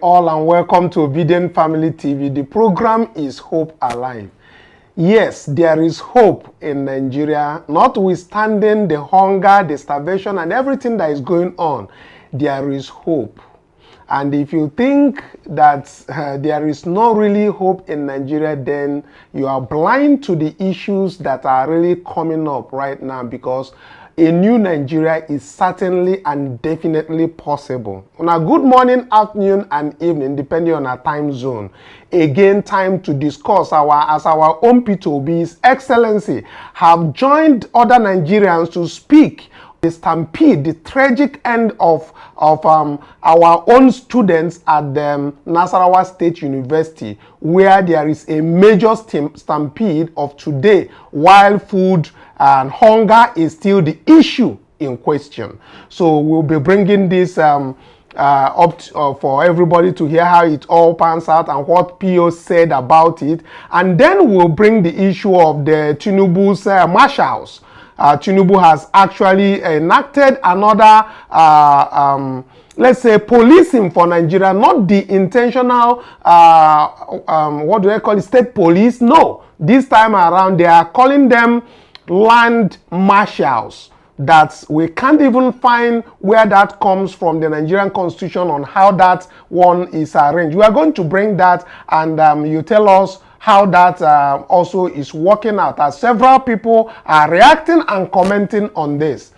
all and welcome to Obidient Family TV. The program is Hope Alive. Yes, there is hope in Nigeria, notwithstanding the hunger, the starvation, and everything that is going on. There is hope. And if you think that there is no really hope in Nigeria, then you are blind to the issues that are really coming up right now, because a new Nigeria is certainly and definitely possible. On a good morning, afternoon, and evening, depending on our time zone. Again, time to discuss as our own P2B's Excellency have joined other Nigerians to speak the stampede, the tragic end of our own students at the Nasarawa State University, where there is a major stampede of today, while food and hunger is still the issue in question. So we'll be bringing this up for everybody to hear how it all pans out and what PO said about it. And then we'll bring the issue of the Tinubu's marshals. Tinubu has actually enacted another, let's say, policing for Nigeria, not the intentional, what do they call it, state police. No, this time around they are calling them land marshals. That we can't even find where that comes from the Nigerian constitution on how that one is arranged. We are going to bring that, and you tell us how that also is working out, as several people are reacting and commenting on this.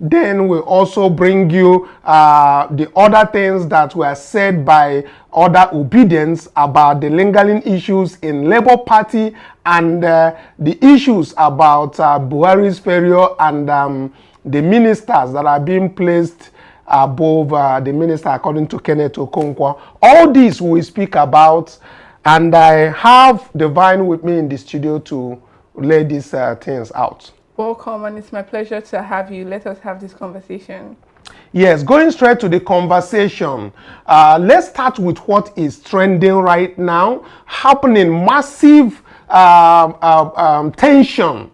Then we also bring you the other things that were said by other Obedients about the lingering issues in Labour Party and the issues about Buhari's failure and the ministers that are being placed above the minister, according to Kenneth Okonkwo. All this we speak about, and I have Divine with me in the studio to lay these things out. Welcome, and it's my pleasure to have you. Let us have this conversation. Yes, going straight to the conversation, let's start with what is trending right now, happening. Massive tension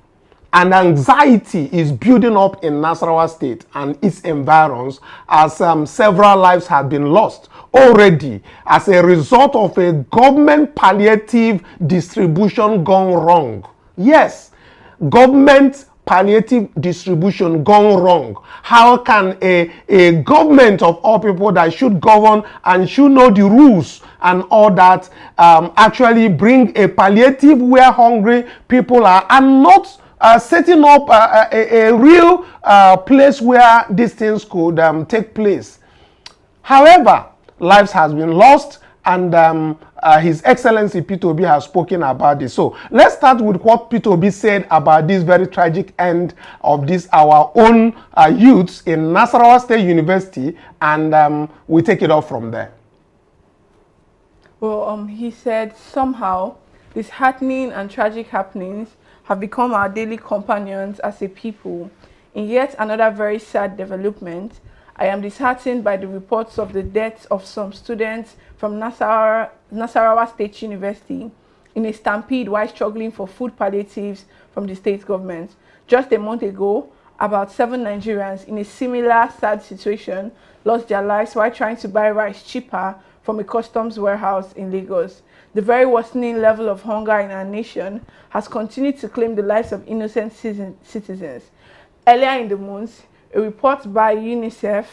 and anxiety is building up in Nasarawa State and its environs, as several lives have been lost already as a result of a government palliative distribution gone wrong. Yes, government palliative distribution gone wrong. How can a government of all people that should govern and should know the rules and all that actually bring a palliative where hungry people are, and not setting up a real place where these things could take place? However, lives has been lost, and His Excellency P2B has spoken about this. So let's start with what P2B said about this very tragic end of this our own youths in Nasarawa State University, and we take it off from there. Well, he said somehow these heartening and tragic happenings have become our daily companions as a people. In yet another very sad development, I am disheartened by the reports of the deaths of some students from Nasarawa State University in a stampede while struggling for food palliatives from the state government. Just a month ago, about 7 Nigerians in a similar sad situation lost their lives while trying to buy rice cheaper from a customs warehouse in Lagos. The very worsening level of hunger in our nation has continued to claim the lives of innocent citizens. Earlier in the month, a report by UNICEF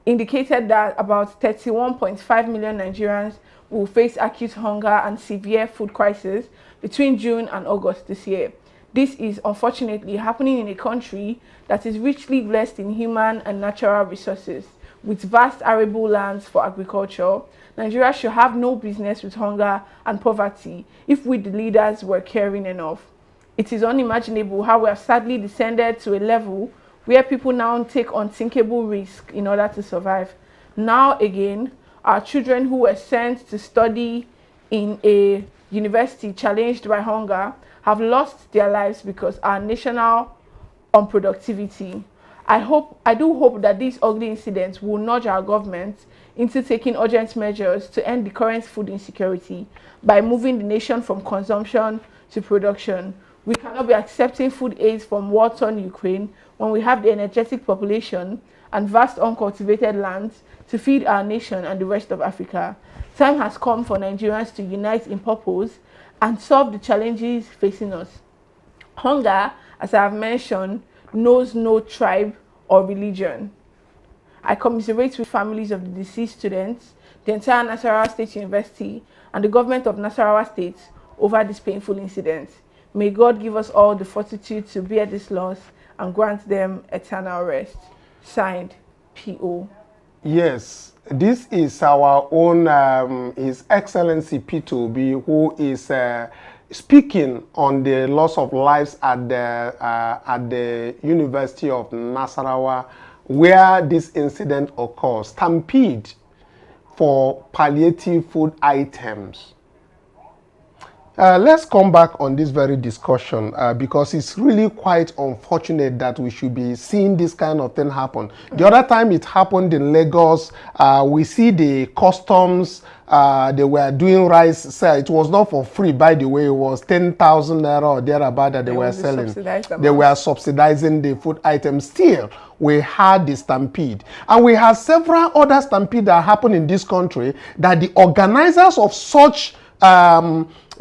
indicated that about 31.5 million Nigerians will face acute hunger and severe food crisis between June and August this year. This is unfortunately happening in a country that is richly blessed in human and natural resources, with vast arable lands for agriculture. Nigeria should have no business with hunger and poverty if we, the leaders, were caring enough. It is unimaginable how we have sadly descended to a level where people now take unthinkable risks in order to survive. Now again, our children who were sent to study in a university challenged by hunger have lost their lives because our national unproductivity. I do hope that these ugly incidents will nudge our government into taking urgent measures to end the current food insecurity by moving the nation from consumption to production. We cannot be accepting food aid from war-torn Ukraine when we have the energetic population and vast uncultivated lands to feed our nation and the rest of Africa. Time has come for Nigerians to unite in purpose and solve the challenges facing us. Hunger, as I have mentioned, knows no tribe or religion. I commiserate with families of the deceased students, the entire Nasarawa State University, and the government of Nasarawa State over this painful incident. May God give us all the fortitude to bear this loss and grant them eternal rest. Signed, P.O. Yes, this is our own, His Excellency P2B, who is speaking on the loss of lives at the University of Nasarawa, where this incident occurs. Stampede for palliative food items. Let's come back on this very discussion because it's really quite unfortunate that we should be seeing this kind of thing happen. The other time it happened in Lagos, we see the customs, they were doing rice sale. It was not for free, by the way. It was 10,000 naira or thereabout that they were selling. They were subsidizing the food items. Still, we had the stampede. And we had several other stampede that happened in this country that the organizers of such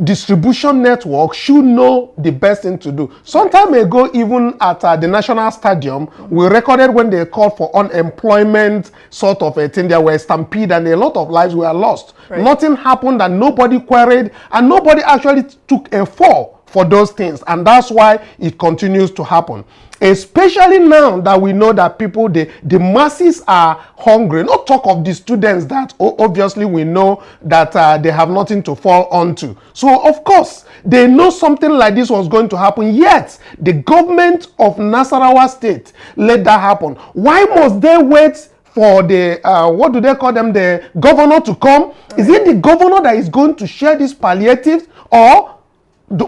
distribution network should know the best thing to do. Some time ago, even at the National Stadium, we recorded when they called for unemployment sort of a thing. There were stampede and a lot of lives were lost. Right. Nothing happened and nobody queried and nobody actually took a fall for those things. And that's why it continues to happen. Especially now that we know that people, the masses are hungry. Not talk of the students that obviously we know that they have nothing to fall onto. So of course, they know something like this was going to happen. Yet, the government of Nasarawa State let that happen. Why must they wait for the, what do they call them, the governor to come? Right. Is it the governor that is going to share these palliatives, or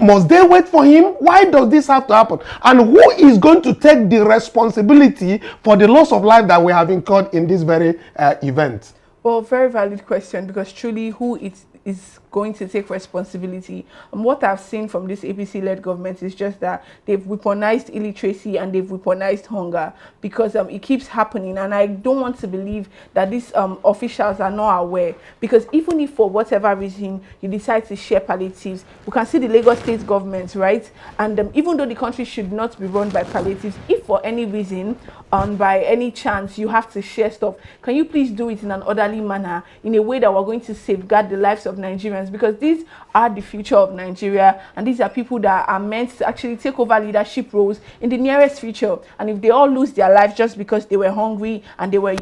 must they wait for him? Why does this have to happen? And who is going to take the responsibility for the loss of life that we have incurred in this very event? Well, very valid question, because truly who is going to take responsibility? And what I've seen from this APC-led government is just that they've weaponized illiteracy and they've weaponized hunger, because it keeps happening. And I don't want to believe that these officials are not aware, because even if for whatever reason you decide to share palliatives, we can see the Lagos state government, right? And even though the country should not be run by palliatives, if for any reason, by any chance, you have to share stuff, can you please do it in an orderly manner, in a way that we're going to safeguard the lives of Nigerians? Because these are the future of Nigeria, and these are people that are meant to actually take over leadership roles in the nearest future. And if they all lose their lives just because they were hungry and they were,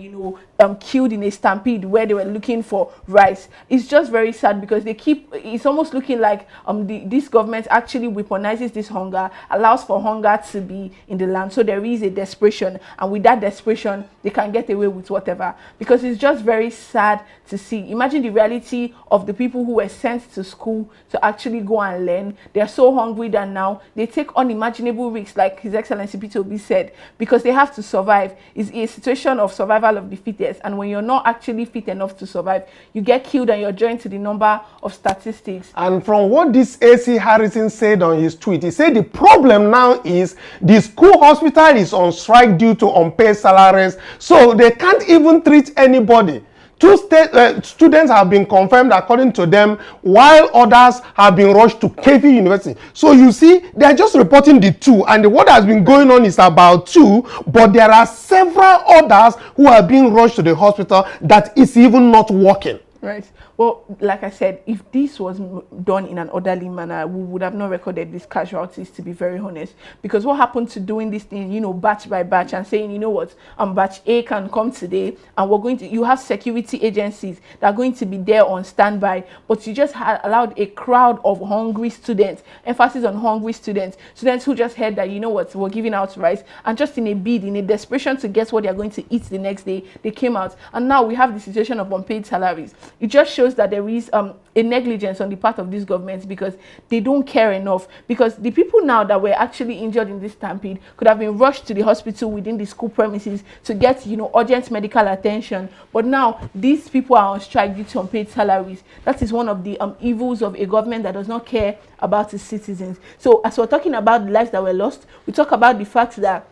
killed in a stampede where they were looking for rice, it's just very sad, because it's almost looking like this government actually weaponizes this hunger, allows for hunger to be in the land. So there is a desperation, and with that desperation, they can get away with whatever, because it's just very sad to see. Imagine the reality of the people who were sent to school to actually go and learn. They're so hungry that now they take unimaginable risks, like His Excellency P2B said, because they have to survive. It's a situation of survival of the fittest, and when you're not actually fit enough to survive, you get killed and you're joined to the number of statistics. And from what this AC Harrison said on his tweet, he said the problem now is the school hospital is on strike due to unpaid salaries, so they can't even treat anybody. Two students have been confirmed according to them, while others have been rushed to KV University. So you see, they are just reporting the two, and what has been going on is about two, but there are several others who are being rushed to the hospital that is even not working. Right. Well, like I said, if this was done in an orderly manner, we would have not recorded these casualties, to be very honest. Because what happened to doing this thing, batch by batch, and saying, you know what, batch A can come today, and you have security agencies that are going to be there on standby, but you just allowed a crowd of hungry students, emphasis on hungry students who just heard that, you know what, we're giving out rice, and just in a bid, in a desperation to guess what they're going to eat the next day, they came out. And now we have the situation of unpaid salaries. It just shows that there is a negligence on the part of these governments, because they don't care enough. Because the people now that were actually injured in this stampede could have been rushed to the hospital within the school premises to get, urgent medical attention. But now these people are on strike due to unpaid salaries. That is one of the evils of a government that does not care about its citizens. So as we're talking about the lives that were lost, we talk about the fact that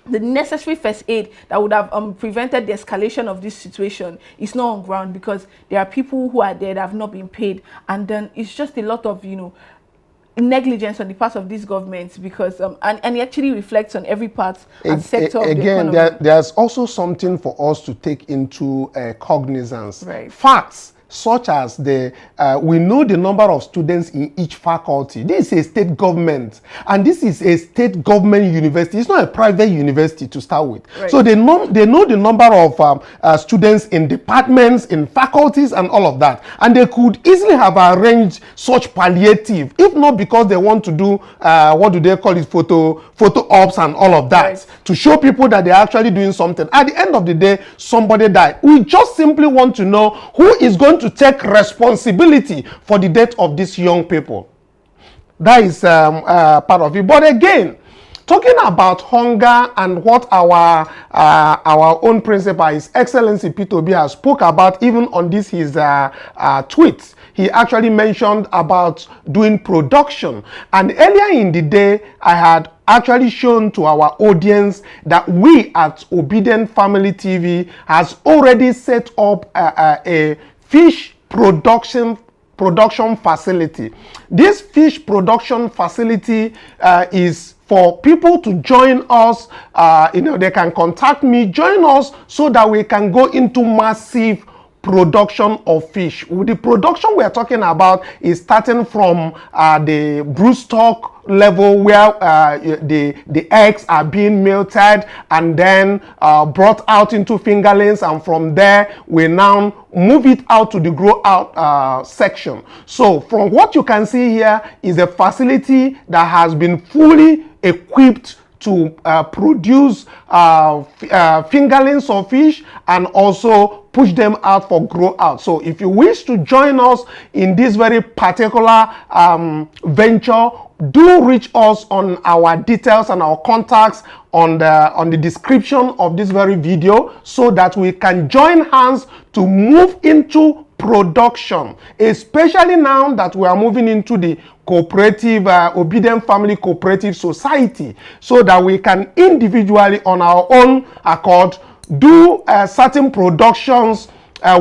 the necessary first aid that would have prevented the escalation of this situation is not on ground, because there are people who are there that have not been paid, and then it's just a lot of, you know, negligence on the part of these governments, because and it actually reflects on every part and sector of the economy. Again, there's also something for us to take into cognizance. Right. Facts such as we know the number of students in each faculty. This is a state government, and this is a state government university. It's not a private university to start with. Right. So they know the number of students in departments, in faculties, and all of that. And they could easily have arranged such palliative, if not because they want to do what do they call it, photo ops and all of that, right, to show people that they're actually doing something. At the end of the day, somebody died. We just simply want to know who is going to take responsibility for the death of these young people. That is part of it. But again, talking about hunger and what our own principal, His Excellency P2B, has spoke about even on this his tweets. He actually mentioned about doing production. And earlier in the day, I had actually shown to our audience that we at Obidient Family TV has already set up a fish production facility. This fish production facility is for people to join us. You know, they can contact me, join us, so that we can go into massive production of fish. The production we are talking about is starting from the broodstock level, where the eggs are being melted and then brought out into fingerlings, and from there we now move it out to the grow out section. So from what you can see here is a facility that has been fully equipped to produce fingerlings of fish and also push them out for grow out. So if you wish to join us in this very particular venture, do reach us on our details and our contacts on the description of this very video, so that we can join hands to move into production, especially now that we are moving into the cooperative, Obidient Family Cooperative Society, so that we can individually on our own accord do certain productions,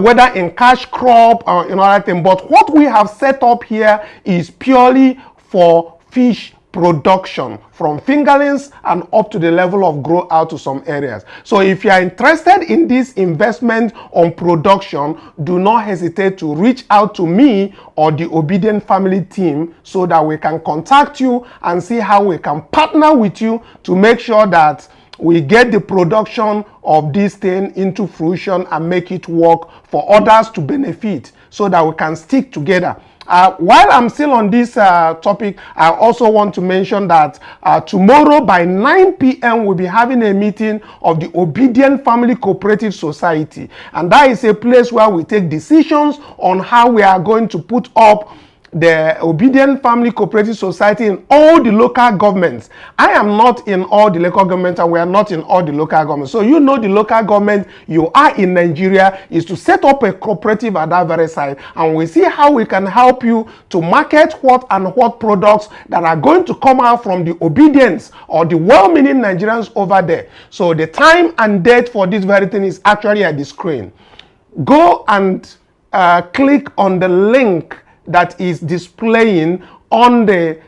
whether in cash crop or in other things. But what we have set up here is purely for fish production, from fingerlings and up to the level of grow out to some areas. So if you are interested in this investment on production, do not hesitate to reach out to me or the Obidient Family team, so that we can contact you and see how we can partner with you to make sure that we get the production of this thing into fruition and make it work for others to benefit, so that we can stick together. While I'm still on this topic, I also want to mention that tomorrow by 9 p.m. we'll be having a meeting of the Obidient Family Cooperative Society. And that is a place where we take decisions on how we are going to put up the Obidient Family Cooperative Society in all the local governments. I am not in all the local governments, and we are not in all the local governments. So you know, the local government you are in Nigeria is to set up a cooperative at that very side, and we see how we can help you to market what products that are going to come out from the Obedience or the well-meaning Nigerians over there. So the time and date for this very thing is actually at the screen. Go and click on the link that is displaying on the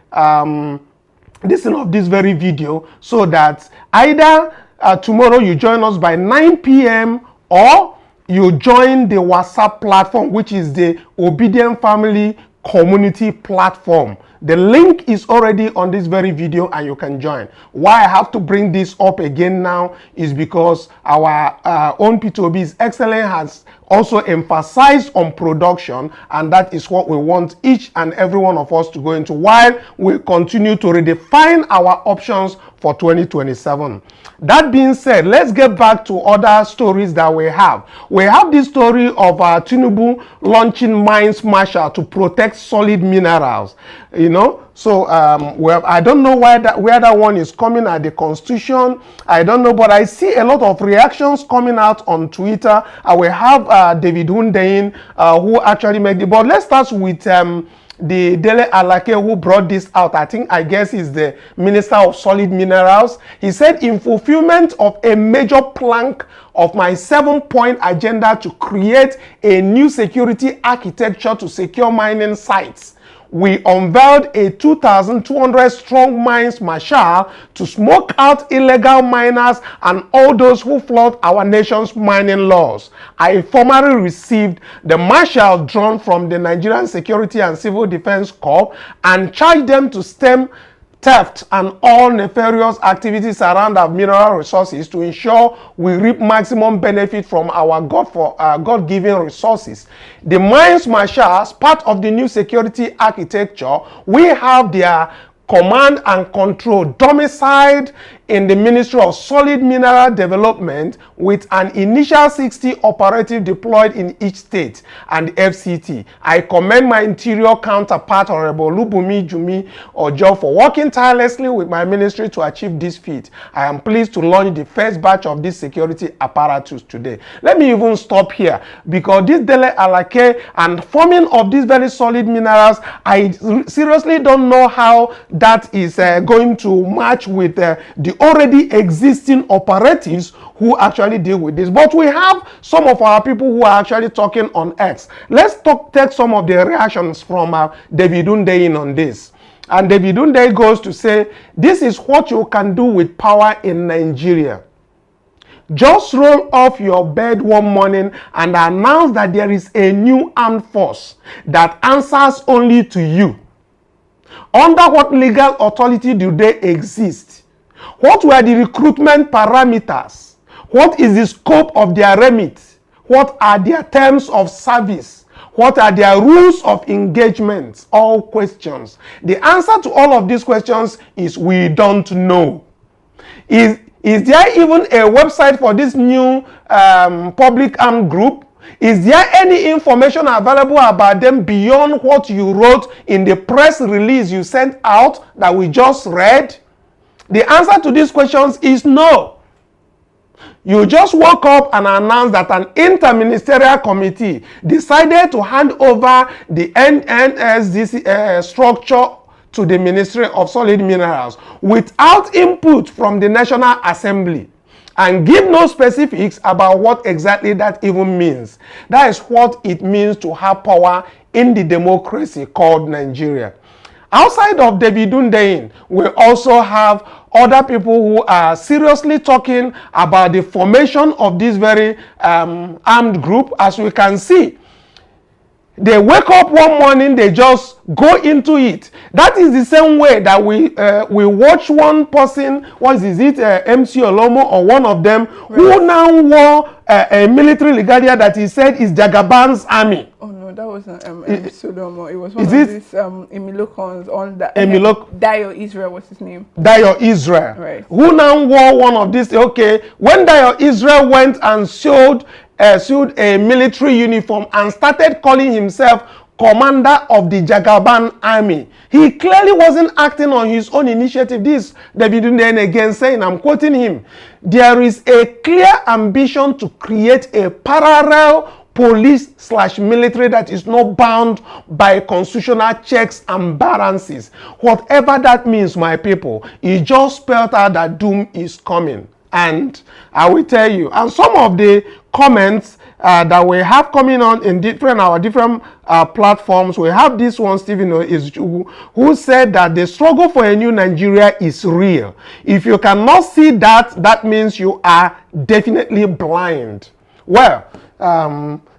this very video, so that either tomorrow you join us by 9 p.m. or you join the WhatsApp platform, which is the Obidient Family Community Platform. The link is already on this very video and you can join. Why I have to bring this up again now is because our own P2B's Excellence has also emphasized on production, and that is what we want each and every one of us to go into while we continue to redefine our options for 2027. That being said, let's get back to other stories that we have. We have this story of Tinubu launching mines marshal to protect solid minerals. You know, so well, I don't know where that one is coming at the Constitution. I don't know, but I see a lot of reactions coming out on Twitter. I will have David Hundein who actually made it. But let's start with the Dele Alake who brought this out, I guess is the Minister of Solid Minerals. He said, in fulfillment of a major plank of my 7-point agenda to create a new security architecture to secure mining sites, we unveiled a 2,200 strong mines marshal to smoke out illegal miners and all those who flout our nation's mining laws. I formally received the marshal drawn from the Nigerian Security and Civil Defense Corps and charged them to stem theft and all nefarious activities around our mineral resources to ensure we reap maximum benefit from our God-given resources. The mines marshals, part of the new security architecture, we have their command and control domiciled in the Ministry of Solid Mineral Development with an initial 60 operative deployed in each state and FCT. I commend my interior counterpart, Honorable Lubumi Jumi Ojo, for working tirelessly with my ministry to achieve this feat. I am pleased to launch the first batch of this security apparatus today. Let me even stop here, because this Dele Alake and forming of these very solid minerals, I seriously don't know how that is going to match with the already existing operatives who actually deal with this. But we have some of our people who are actually talking on X. Let's take some of the reactions from David Undeyin on this. And David Undeyin goes to say, this is what you can do with power in Nigeria. Just roll off your bed one morning and announce that there is a new armed force that answers only to you. Under what legal authority do they exist? What were the recruitment parameters? What is the scope of their remit? What are their terms of service? What are their rules of engagement? All questions. The answer to all of these questions is we don't know. Is there even a website for this new public armed group? Is there any information available about them beyond what you wrote in the press release you sent out that we just read? The answer to these questions is no. You just woke up and announced that an interministerial committee decided to hand over the NSDC structure to the Ministry of Solid Minerals without input from the National Assembly, and give no specifics about what exactly that even means. That is what it means to have power in the democracy called Nigeria. Outside of David Undeyin, we also have other people who are seriously talking about the formation of this very armed group. As we can see, they wake up one morning, they just go into it. That is the same way that we watch one person, MC Olomo or one of them, right, who now wore a military regalia that he said is Jagaban's army. Oh no, that wasn't MC Olomo. It was one of these Emilokons on the Dio Israel was his name. Dio Israel. Right. Who now wore one of these. Okay, when Dio Israel went and sewed a military uniform and started calling himself commander of the Jagaban army, he clearly wasn't acting on his own initiative. This David Undeyin again saying, I'm quoting him, there is a clear ambition to create a parallel police/military that is not bound by constitutional checks and balances. Whatever that means, my people, it just spelled out that doom is coming. And I will tell you, and some of the comments that we have coming on in our different platforms, we have this one, Stephen, who said that the struggle for a new Nigeria is real. If you cannot see that, that means you are definitely blind. Well,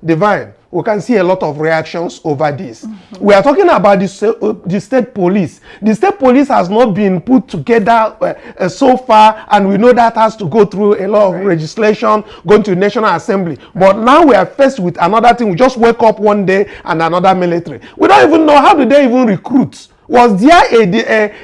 Divine, we can see a lot of reactions over this. Mm-hmm. We are talking about the state police. The state police has not been put together so far, and we know that has to go through a lot of legislation, going to the National Assembly. But now we are faced with another thing. We just wake up one day and another military. We don't even know, how do they even recruit? Was there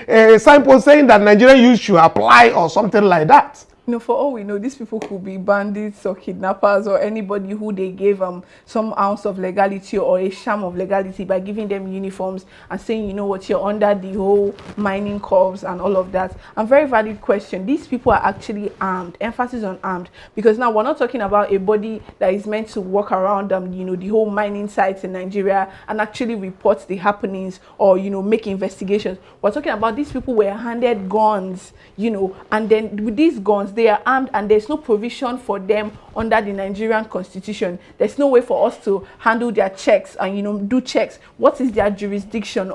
a signpost saying that Nigerian youth should apply or something like that? You know, for all we know, these people could be bandits or kidnappers or anybody who they gave some ounce of legality or a sham of legality by giving them uniforms and saying, you know what, you're under the whole mining corps and all of that. And very valid question. These people are actually armed. Emphasis on armed, because now we're not talking about a body that is meant to walk around you know, the whole mining sites in Nigeria and actually report the happenings or, you know, make investigations. We're talking about these people were handed guns, you know, and then with these guns they are armed, and there's no provision for them under the Nigerian constitution. There's no way for us to handle their checks and, you know, do checks. What is their jurisdiction?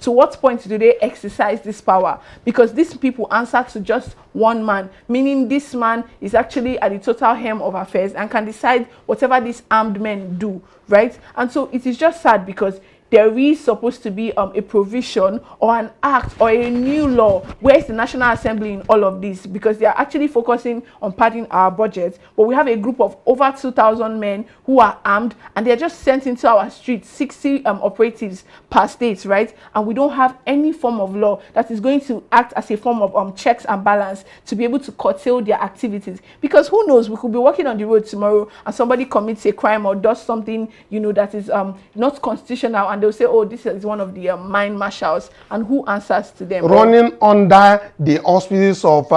To what point do they exercise this power? Because these people answer to just one man, meaning this man is actually at the total helm of affairs and can decide whatever these armed men do, right? And so it is just sad, because there is supposed to be a provision or an act or a new law. Where is the National Assembly in all of this? Because they are actually focusing on padding our budget, but we have a group of over 2,000 men who are armed, and they're just sent into our streets, 60 operatives per state, right? And we don't have any form of law that is going to act as a form of checks and balance to be able to curtail their activities. Because who knows, we could be walking on the road tomorrow and somebody commits a crime or does something, you know, that is not constitutional, and they'll say, oh, this is one of the mine marshals, and who answers to them? Running under the auspices of this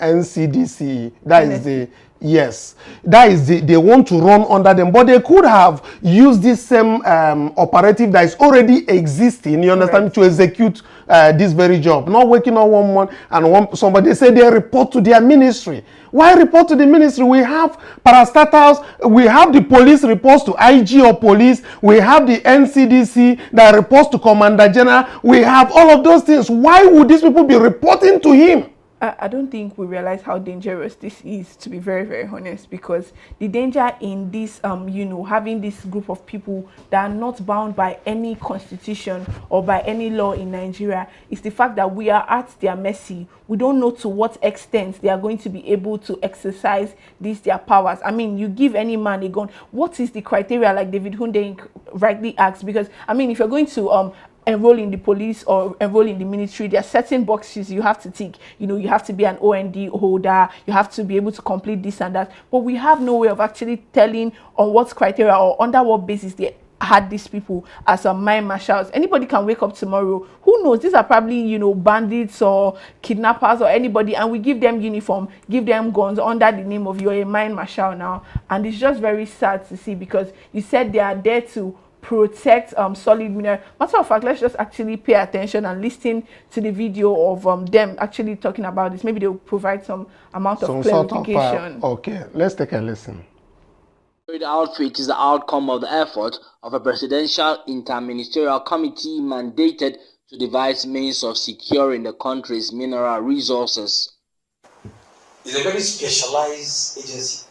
NCDC, that is the, yes, that is the, they want to run under them, but they could have used this same operative that is already existing, you understand, right, to execute this very job. Not waking up one month and somebody, they say they report to their ministry. Why report to the ministry? We have parastatals, we have the police reports to IG or police, we have the NCDC that reports to Commander General, we have all of those things. Why would these people be reporting to him? I don't think we realize how dangerous this is, to be very, very honest, because the danger in this, you know, having this group of people that are not bound by any constitution or by any law in Nigeria is the fact that we are at their mercy. We don't know to what extent they are going to be able to exercise their powers. I mean, you give any man a gun, what is the criteria, like David Hunde rightly asked? Because, I mean, if you're going to enroll in the police or enroll in the military, there are certain boxes you have to tick. You know, you have to be an OND holder, you have to be able to complete this and that, but we have no way of actually telling on what criteria or under what basis they had these people as mine marshals. Anybody can wake up tomorrow, who knows, these are probably, you know, bandits or kidnappers or anybody, and we give them uniform, give them guns under the name of you're a mine marshal now. And it's just very sad to see, because you said they are there to protect solid mineral. Matter of fact, let's just actually pay attention and listen to the video of them actually talking about this. Maybe they'll provide some amount of clarification. Okay, let's take a listen. The outreach is the outcome of the effort of a presidential interministerial committee mandated to devise means of securing the country's mineral resources. It's a very specialized agency.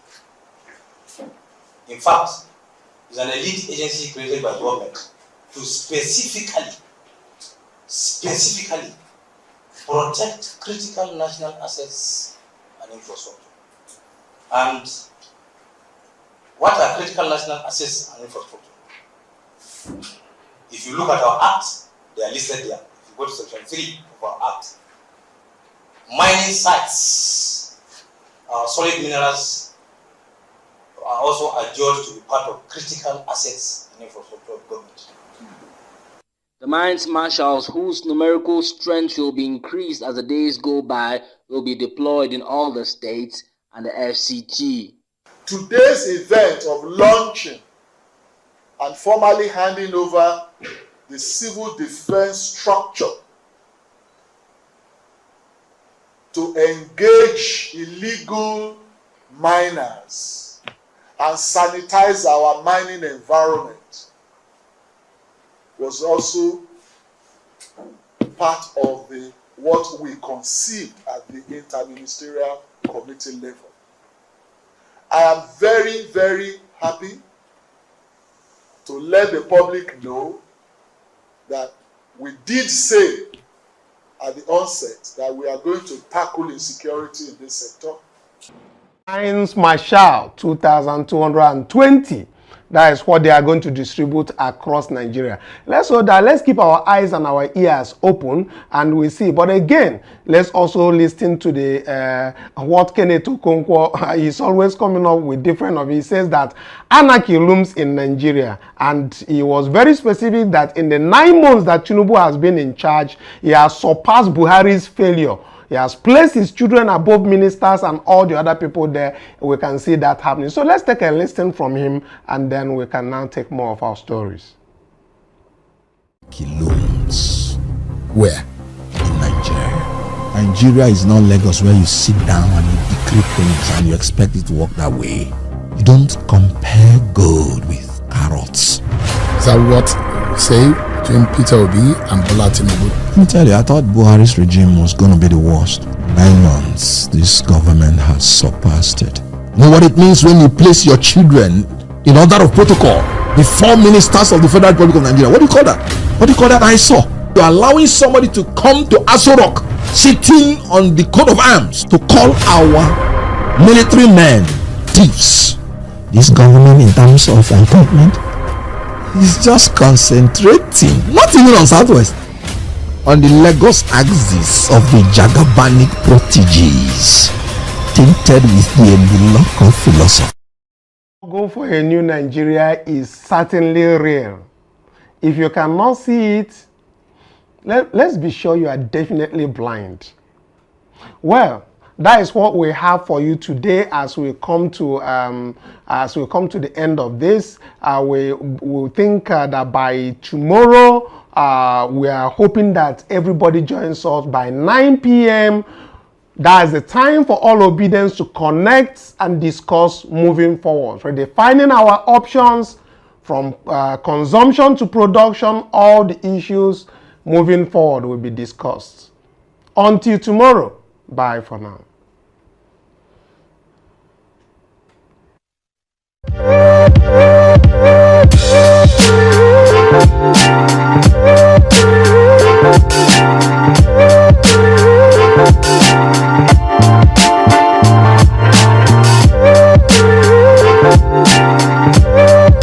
In fact, it's an elite agency created by government to specifically protect critical national assets and infrastructure. And what are critical national assets and infrastructure? If you look at our act, they are listed there. If you go to section 3 of our act, mining sites, solid minerals are also adjudged to be part of critical assets and infrastructure of government. The mines marshals, whose numerical strength will be increased as the days go by, will be deployed in all the states and the FCT. Today's event of launching and formally handing over the civil defense structure to engage illegal miners and sanitize our mining environment was also part of what we conceived at the interministerial committee level. I am very, very happy to let the public know that we did say at the onset that we are going to tackle insecurity in this sector. Mines Marshal 2220 That is what they are going to distribute across Nigeria. Let's keep our eyes and our ears open and we see. But again, let's also listen to the what Kenneth Okonkwo is always coming up with different of. He says that anarchy looms in Nigeria, and he was very specific that in the 9 months that Tinubu has been in charge, he has surpassed Buhari's failure. He has placed his children above ministers and all the other people there. We can see that happening. So let's take a listen from him, and then we can now take more of our stories. Looms. Where? In Nigeria. Nigeria is not Lagos where you sit down and you decree things and you expect it to work that way. You don't compare gold with carrots. Is that what you say between Peter Obi and Bola Tinubu? Let me tell you, I thought Buhari's regime was going to be the worst. 9 months, this government has surpassed it. You know what it means when you place your children in order of protocol before ministers of the Federal Republic of Nigeria? What do you call that? What do you call that? I saw. You're allowing somebody to come to Aso Rock sitting on the coat of arms to call our military men thieves. This government, in terms of appointment, is just concentrating, not even on Southwest, on the Lagos axis of the Jagabanic proteges, tinted with the local philosophy. Go for a new Nigeria is certainly real. If you cannot see it, let's be sure you are definitely blind. Well, that is what we have for you today as we come to the end of this. We think that by tomorrow, we are hoping that everybody joins us by 9 p.m. That is the time for all Obedience to connect and discuss moving forward. We're defining our options from consumption to production. All the issues moving forward will be discussed. Until tomorrow, bye for now.